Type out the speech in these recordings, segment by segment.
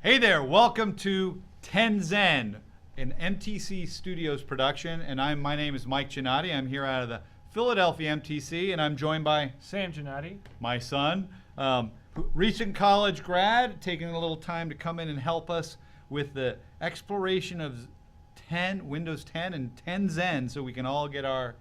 Hey there, welcome to 10 Zen, an MTC Studios production, and my name is Mike Gannotti. I'm here out of the Philadelphia MTC, and I'm joined by Sam Gannotti, my son, recent college grad, taking a little time to come in and help us with the exploration of Windows 10 and 10 Zen, so we can all get our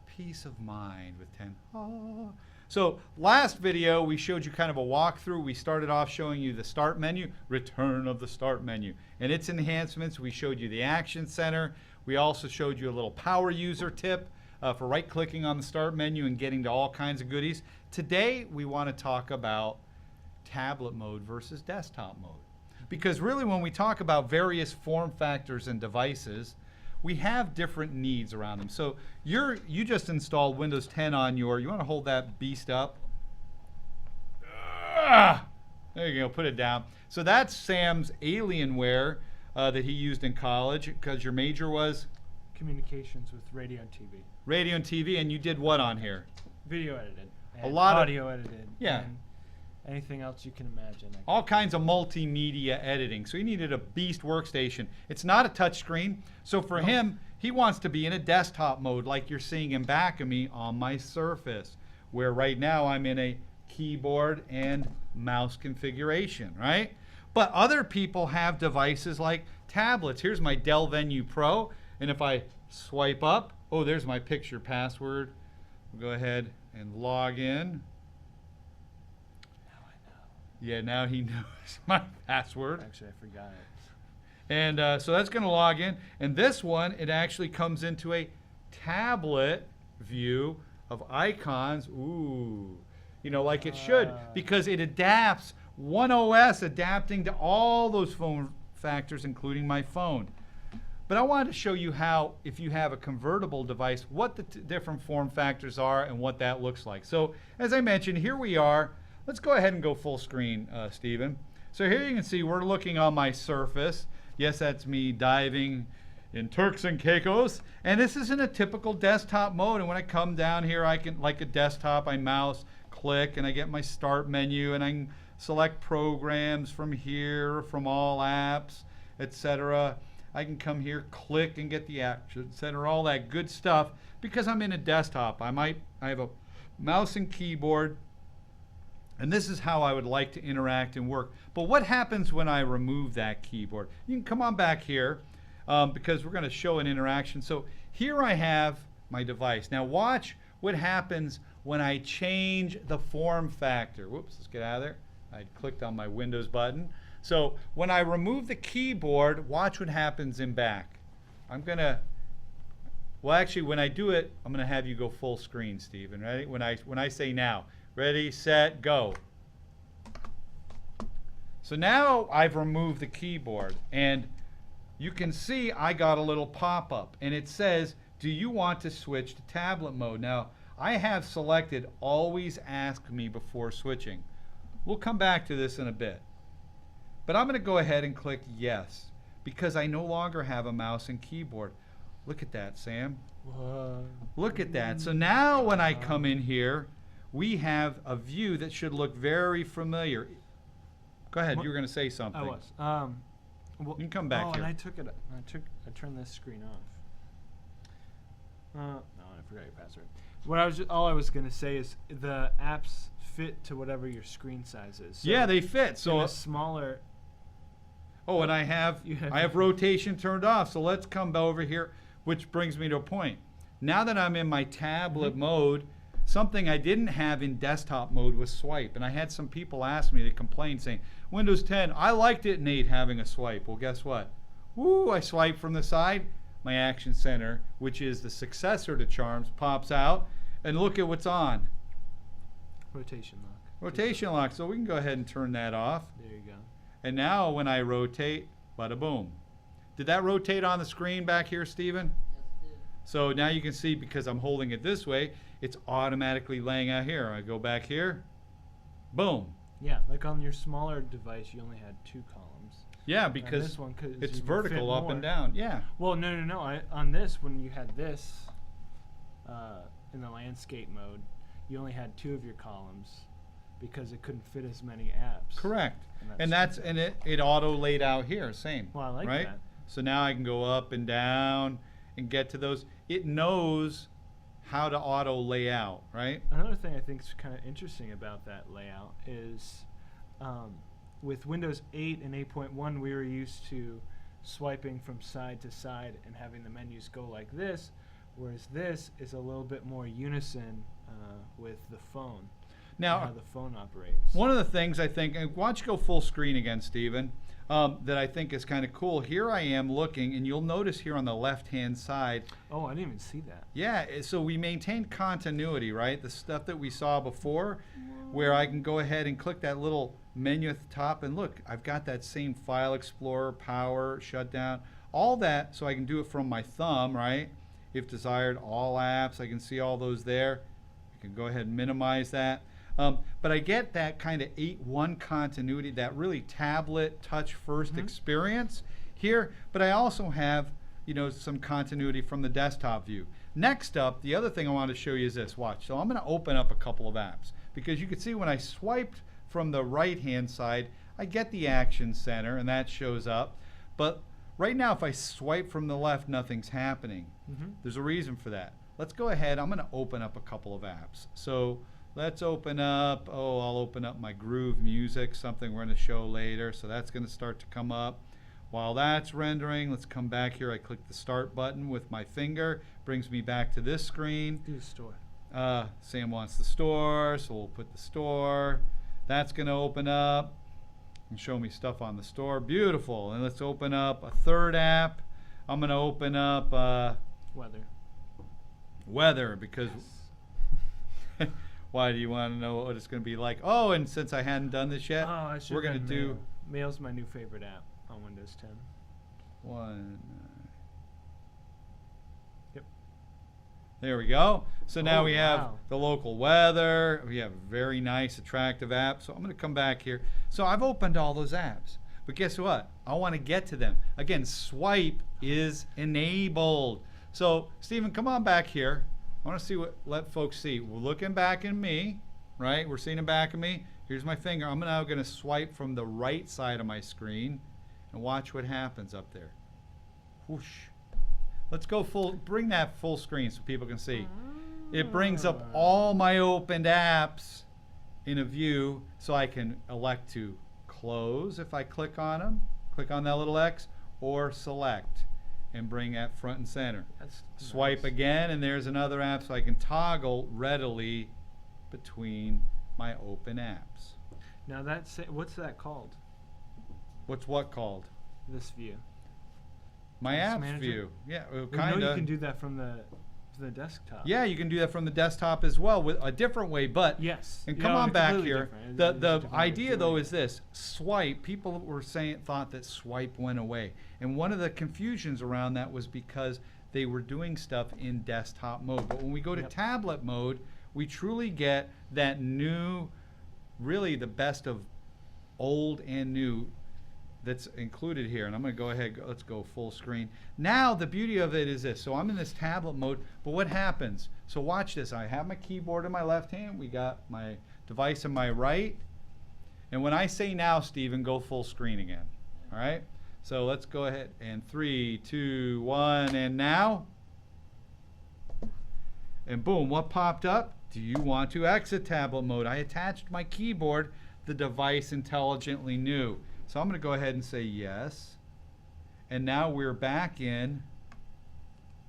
peace of mind with 10. Ah. So last video, we showed you kind of a walkthrough. We started off showing you the start menu, return of the start menu, and its enhancements. We showed you the action center. We also showed you a little power user tip for right-clicking on the start menu and getting to all kinds of goodies. Today, we want to talk about tablet mode versus desktop mode. Because really, when we talk about various form factors and devices, we have different needs around them. So you just installed Windows 10 on you want to hold that beast up? There you go, put it down. So that's Sam's Alienware that he used in college, because your major was? Communications with radio and TV. Radio and TV, and you did what on here? Video edited. A lot of audio edited. Yeah. And anything else you can imagine. All kinds of multimedia editing. So he needed a beast workstation. It's not a touch screen. So for him, he wants to be in a desktop mode like you're seeing in back of me on my Surface, where right now I'm in a keyboard and mouse configuration, right? But other people have devices like tablets. Here's my Dell Venue Pro, and if I swipe up, oh, there's my picture password. We'll go ahead and log in. Yeah, now he knows my password. Actually, I forgot it. And so that's going to log in. And this one, it actually comes into a tablet view of icons. Ooh, you know, like it should, because it adapts, one OS adapting to all those form factors, including my phone. But I wanted to show you how, if you have a convertible device, what the different form factors are and what that looks like. So as I mentioned, here we are. Let's go ahead and go full screen, Stephen. So here you can see we're looking on my Surface. Yes, that's me diving in Turks and Caicos. And this is in a typical desktop mode. And when I come down here, I can, like a desktop, I mouse, click, and I get my start menu, and I can select programs from here, from all apps, etc. I can come here, click, and get the action center, all that good stuff, because I'm in a desktop. I have a mouse and keyboard. And this is how I would like to interact and work. But what happens when I remove that keyboard? You can come on back here because we're going to show an interaction. So here I have my device. Now watch what happens when I change the form factor. Whoops, let's get out of there. I clicked on my Windows button. So when I remove the keyboard, watch what happens in back. I'm going to, well actually when I do it, I'm going to have you go full screen, Stephen. Ready? When I say now. Ready, set, go. So now I've removed the keyboard, and you can see I got a little pop-up, and it says, do you want to switch to tablet mode? Now, I have selected always ask me before switching. We'll come back to this in a bit. But I'm going to go ahead and click yes, because I no longer have a mouse and keyboard. Look at that, Sam. Look at that. So now when I come in here, we have a view that should look very familiar. Go ahead, you were going to say something. I was. Well, you can come back here. And I turned this screen off. No, I forgot your password. All I was going to say is the apps fit to whatever your screen size is. So yeah, they fit. So a smaller. Oh, and I have rotation turned off. So let's come over here, which brings me to a point. Now that I'm in my tablet mode, something I didn't have in desktop mode was swipe. And I had some people ask me to complain, saying, Windows 10, I liked it, Nate, having a swipe. Well, guess what? Woo, I swipe from the side. My Action Center, which is the successor to Charms, pops out. And look at what's on. Rotation lock. Rotation lock. So we can go ahead and turn that off. There you go. And now when I rotate, bada boom. Did that rotate on the screen back here, Stephen? Yes, it did. So now you can see, because I'm holding it this way, it's automatically laying out here. I go back here, boom. Yeah, like on your smaller device, you only had 2 columns. Yeah, because this one, it's vertical up and down. Yeah. Well, no. On this, when you had this in the landscape mode, you only had 2 of your columns. because it couldn't fit as many apps. Correct. And It auto laid out here, same. Well, I like right? that. So now I can go up and down and get to those. It knows how to auto lay out, right? Another thing I think is kind of interesting about that layout is with Windows 8 and 8.1, we were used to swiping from side to side and having the menus go like this, whereas this is a little bit more unison with the phone. Now, how the phone operates. one of the things I think, and why don't you go full screen again, Stephen, that I think is kind of cool. Here I am looking, and you'll notice here on the left-hand side. Oh, I didn't even see that. Yeah, so we maintain continuity, right? The stuff that we saw before, where I can go ahead and click that little menu at the top, and look, I've got that same File Explorer, Power, Shutdown, all that, so I can do it from my thumb, right? If desired, all apps, I can see all those there. I can go ahead and minimize that. But I get that kind of 8.1 continuity, that really tablet touch first experience here, but I also have, you know, some continuity from the desktop view. Next up, the other thing I want to show you is this. Watch. So I'm going to open up a couple of apps because you can see when I swiped from the right-hand side, I get the Action Center and that shows up. But right now, if I swipe from the left, nothing's happening. There's a reason for that. Let's go ahead. I'm going to open up a couple of apps. So let's open up, I'll open up my Groove Music, something we're going to show later. So that's going to start to come up. While that's rendering, let's come back here. I click the Start button with my finger. Brings me back to this screen. Do the store. Sam wants the store, so we'll put the store. That's going to open up and show me stuff on the store. Beautiful. And let's open up a third app. I'm going to open up Weather because why do you want to know what it's going to be like? Oh, and since I hadn't done this yet, we're going to do Mail's my new favorite app on Windows 10. Yep. There we go. So now we have the local weather. We have a very nice, attractive app. So I'm going to come back here. So I've opened all those apps. But guess what? I want to get to them. Again, swipe is enabled. So, Stephen, come on back here. I want to see let folks see. We're looking back at me, right? We're seeing them back at me. Here's my finger. I'm now going to swipe from the right side of my screen and watch what happens up there. Whoosh. Let's go bring that full screen so people can see. It brings up all my opened apps in a view so I can elect to close if I click on them, click on that little X, or select and bring that front and center. That's Swipe nice. again, and there's another app so I can toggle readily between my open apps. Now what's that called? What's what called? This view. My Apps apps Manager? view. Yeah, I know kind you of. can do that from the desktop. Yeah, you can do that from the desktop as well with a different way, but Yes. and You come know, on back completely here. different. It's The a different way of idea though doing is this: swipe. People were thought that swipe went away, and one of the confusions around that was because they were doing stuff in desktop mode. But when we go to Yep. tablet mode, we truly get that new, really the best of old and new that's included here. And I'm going to go ahead, let's go full screen. Now the beauty of it is this. So I'm in this tablet mode, but what happens? So watch this. I have my keyboard in my left hand. We got my device in my right. And when I say now, Stephen, go full screen again. All right? So let's go ahead and 3, 2, 1, and now. And boom, what popped up? Do you want to exit tablet mode? I attached my keyboard. The device intelligently knew. So I'm going to go ahead and say yes. And now we're back in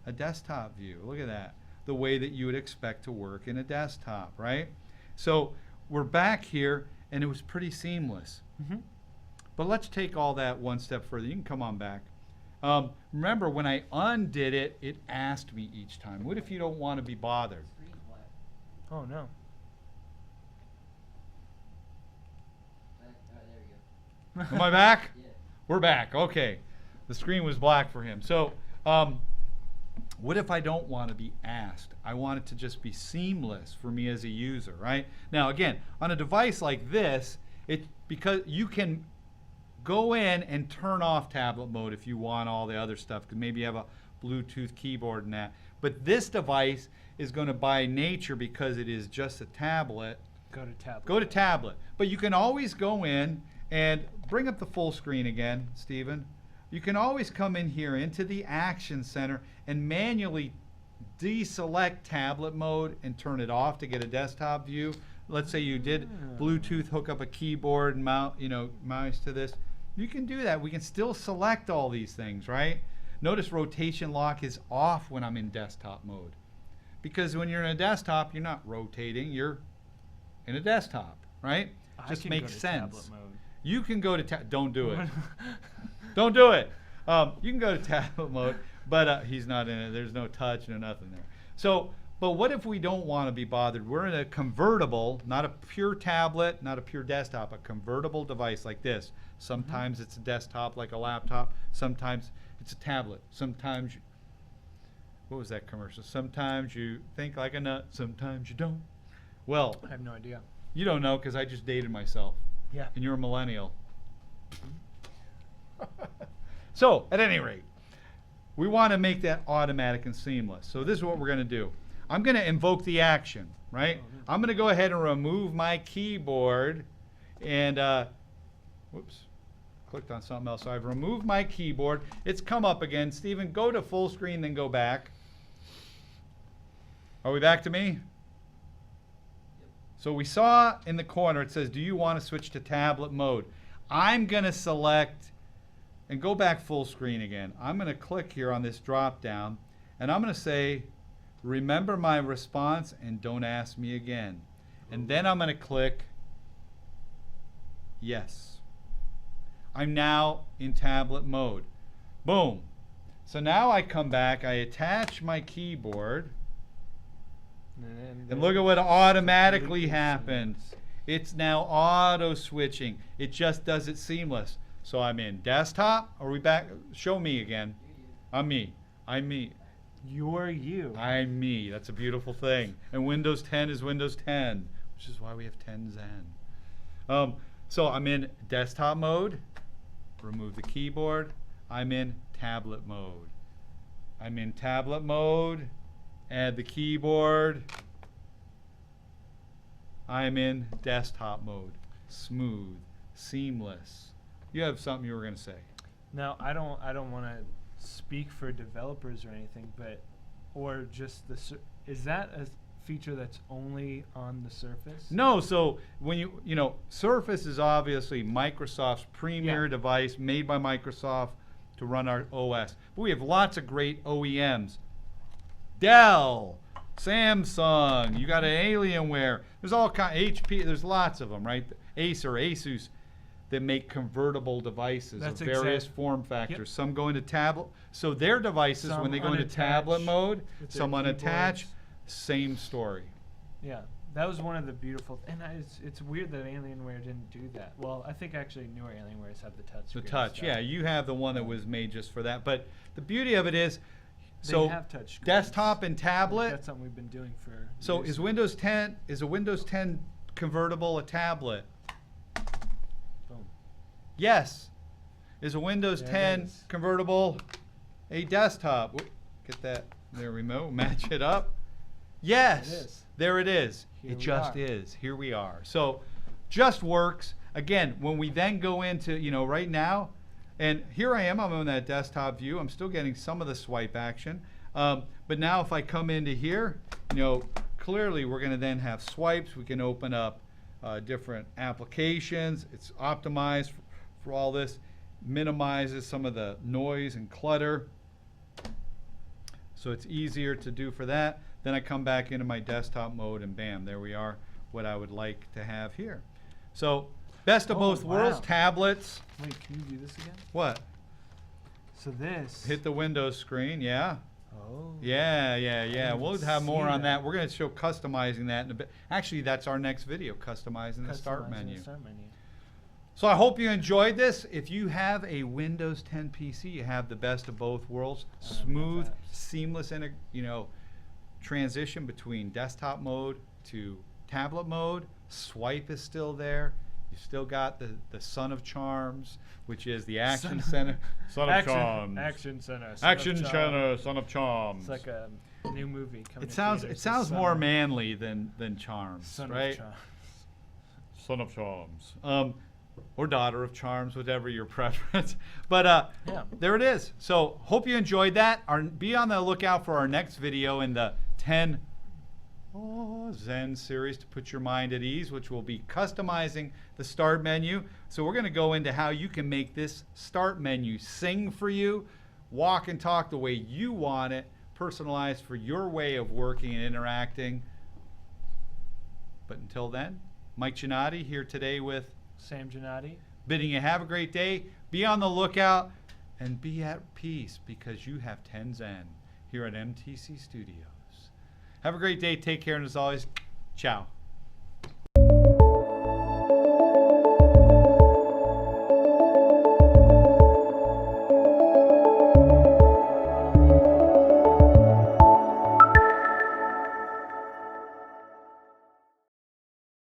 a desktop view. Look at that. The way that you would expect to work in a desktop, right? So we're back here, and it was pretty seamless. But let's take all that one step further. You can come on back. Remember, when I undid it, it asked me each time. What if you don't want to be bothered? Oh no. Am I back? Yeah. We're back. Okay. The screen was black for him. So what if I don't want to be asked? I want it to just be seamless for me as a user, right? Now, again, on a device like this, because you can go in and turn off tablet mode if you want all the other stuff, because maybe you have a Bluetooth keyboard and that. But this device is going to, by nature, because it is just a tablet, Go to tablet. Go to tablet. But you can always go in and bring up the full screen again, Stephen. You can always come in here into the Action Center and manually deselect tablet mode and turn it off to get a desktop view. Let's say you did Bluetooth hook up a keyboard and mouse to this. You can do that. We can still select all these things, right? Notice rotation lock is off when I'm in desktop mode. Because when you're in a desktop, you're not rotating, you're in a desktop, right? Just makes sense. You can go to don't do it. Don't do it. You can go to tablet mode, but he's not in it. There's no touch, no nothing there. So, but what if we don't want to be bothered? We're in a convertible, not a pure tablet, not a pure desktop, a convertible device like this. Sometimes it's a desktop like a laptop. Sometimes it's a tablet. Sometimes, what was that commercial? Sometimes you think like a nut, sometimes you don't. Well, I have no idea. You don't know because I just dated myself. Yeah. And you're a millennial. So, at any rate, we want to make that automatic and seamless. So this is what we're going to do. I'm going to invoke the action, right? I'm going to go ahead and remove my keyboard and, whoops, clicked on something else. So I've removed my keyboard. It's come up again. Stephen, go to full screen, then go back. Are we back to me? So we saw in the corner, it says, do you want to switch to tablet mode? I'm going to select and go back full screen again. I'm going to click here on this drop down and I'm going to say, remember my response and don't ask me again. And then I'm going to click yes. I'm now in tablet mode. Boom. So now I come back, I attach my keyboard, and look at what automatically happened. It's now auto switching. It just does it seamless. So I'm in desktop. Are we back? Show me again. I'm me. I'm me. You're you. I'm me. That's a beautiful thing. And Windows 10 is Windows 10, which is why we have 10 Zen. So I'm in desktop mode. Remove the keyboard. I'm in tablet mode. I'm in tablet mode. Add the keyboard. I'm in desktop mode. Smooth, seamless. You have something you were going to say. Now, I don't want to speak for developers or anything, but or just is that a feature that's only on the Surface? No, so when you know, Surface is obviously Microsoft's premier device made by Microsoft to run our OS. But we have lots of great OEMs. Dell, Samsung, you got an Alienware. There's all HP, there's lots of them, right? Acer, Asus, that make convertible devices of various form factors. Yep. Some go into tablet. So their devices, when they go into tablet mode, some unattached, same story. Yeah, that was one of the beautiful, and it's weird that Alienware didn't do that. Well, I think actually newer Alienwares have the touch. The touch, stuff. Yeah, you have the one that was made just for that. But the beauty of it is, they have touch screens. Desktop and tablet. That's something we've been doing for. So is Windows 10 a Windows 10 convertible a tablet? Boom. Yes. Is a Windows 10 convertible a desktop? Get that there remote, match it up. Yes. It is. There it is. It just is. Here we are. So just works. Again, when we then go into, right now, and here I am, I'm on that desktop view. I'm still getting some of the swipe action. But now if I come into here, clearly we're going to then have swipes. We can open up different applications. It's optimized for all this. Minimizes some of the noise and clutter. So it's easier to do for that. Then I come back into my desktop mode and bam, there we are, what I would like to have here. So best of both worlds, tablets. Wait, can you do this again? What? So this. Hit the Windows screen, yeah. Oh. Yeah. We'll have more on that. We're going to show customizing that in a bit. Actually, that's our next video, customizing the start menu. So I hope you enjoyed this. If you have a Windows 10 PC, you have the best of both worlds. Smooth, seamless, transition between desktop mode to tablet mode. Swipe is still there. You still got the Son of Charms, which is the Action Center. Son of Charms. Action Center. Action Center. Son of Charms. It's like a new movie coming. It sounds more manly than Charms, Son right? of Charms. Son of Charms. Or daughter of charms, whatever your preference. But Yeah. there it is. So hope you enjoyed that. Be on the lookout for our next video in the 10 Zen series to put your mind at ease, which will be customizing the start menu. So we're going to go into how you can make this start menu sing for you, walk and talk the way you want it, personalized for your way of working and interacting. But until then, Mike Gannotti here today with Sam Gannotti. bidding you have a great day. Be on the lookout and be at peace because you have 10 Zen here at MTC Studios. Have a great day. Take care. And as always, ciao.